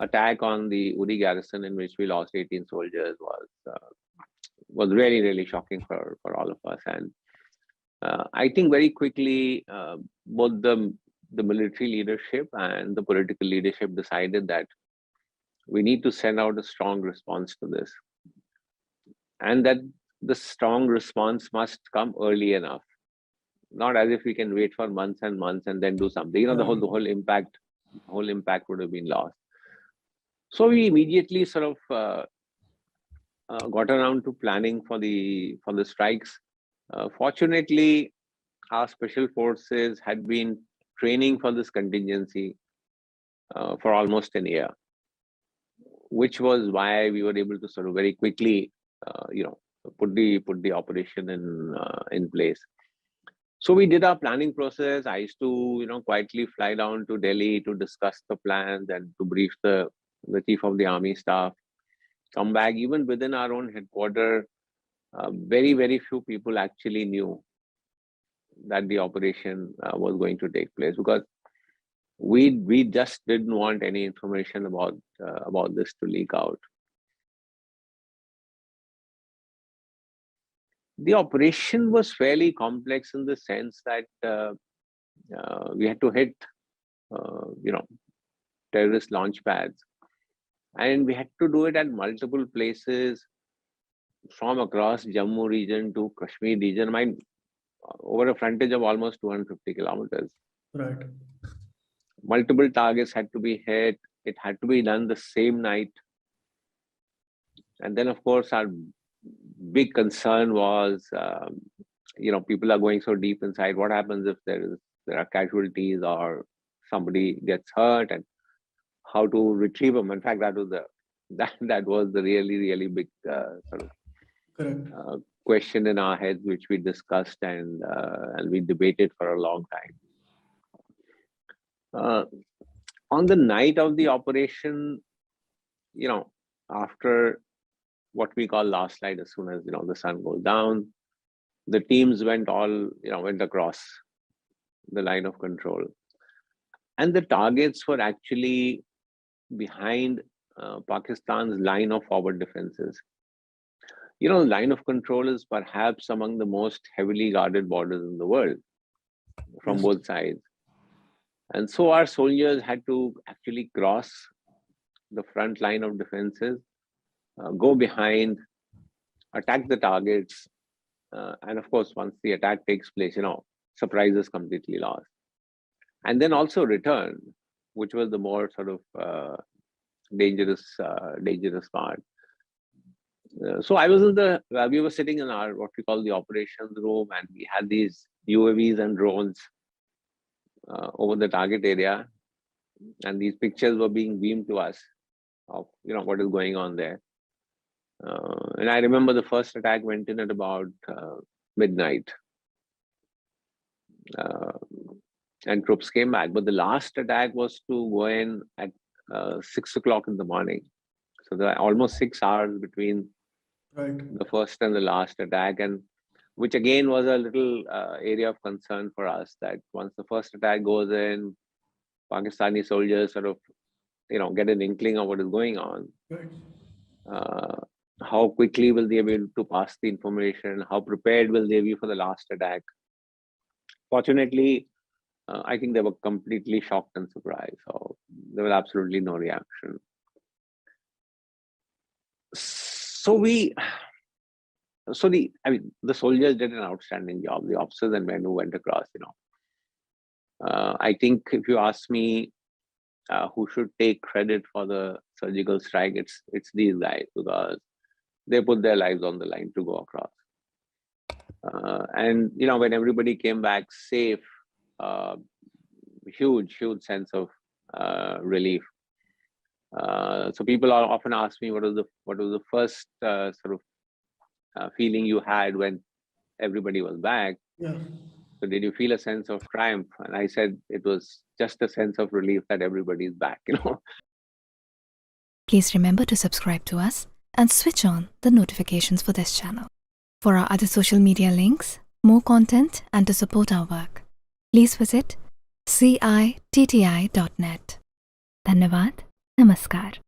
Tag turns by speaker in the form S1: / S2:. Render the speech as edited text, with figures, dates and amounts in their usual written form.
S1: attack on the Uri garrison, in which we lost 18 soldiers, was really, really shocking for all of us. And I think very quickly, both the military leadership and the political leadership decided that we need to send out a strong response to this, and that the strong response must come early enough, not as if we can wait for months and months and then do something. The whole impact would have been lost. So we immediately sort of got around to planning for the strikes. Fortunately, our special forces had been training for this contingency for almost a year, which was why we were able to sort of very quickly, put the operation in place. So we did our planning process. I used to, quietly fly down to Delhi to discuss the plans and to brief the chief of the army staff. Come back, even within our own headquarters, very, very few people actually knew that the operation was going to take place, because we just didn't want any information about this to leak out. The operation was fairly complex in the sense that we had to hit, terrorist launch pads, and we had to do it at multiple places, from across Jammu region to Kashmir region, over a frontage of almost 250 kilometers.
S2: Right.
S1: Multiple targets had to be hit. It had to be done the same night. And then, of course, our big concern was, people are going so deep inside. What happens if there are casualties or somebody gets hurt, and how to retrieve them? In fact, that was the really, really big sort of question in our heads, which we discussed and we debated for a long time. On the night of the operation, after what we call last light, as soon as the sun goes down, the teams went across the line of control, and the targets were actually behind Pakistan's line of forward defenses. The line of control is perhaps among the most heavily guarded borders in the world from both sides. And so our soldiers had to actually cross the front line of defenses, go behind, attack the targets. And of course, once the attack takes place, surprise is completely lost. And then also return, which was the more sort of dangerous part. So I was we were sitting in our, what we call the operations room, and we had these UAVs and drones over the target area. And these pictures were being beamed to us of, what is going on there. And I remember the first attack went in at about midnight. And troops came back. But the last attack was to go in at 6 o'clock in the morning. So there are almost 6 hours between the first and the last attack, and which again was a little area of concern for us, that once the first attack goes in, Pakistani soldiers sort of, get an inkling of what is going on. How quickly will they be able to pass the information? How prepared will they be for the last attack? Fortunately, I think they were completely shocked and surprised. So there was absolutely no reaction. So the soldiers did an outstanding job. The officers and men who went across, I think if you ask me who should take credit for the surgical strike, it's these guys, because they put their lives on the line to go across. And when everybody came back safe, huge sense of relief. So people often ask me, what was the first sort of feeling you had when everybody was back?
S2: Yeah.
S1: So did you feel a sense of triumph? And I said it was just a sense of relief that everybody's back.
S3: Please remember to subscribe to us and switch on the notifications for this channel. For our other social media links, more content, and to support our work, please visit citti.net. Dhanyavad. Namaskar.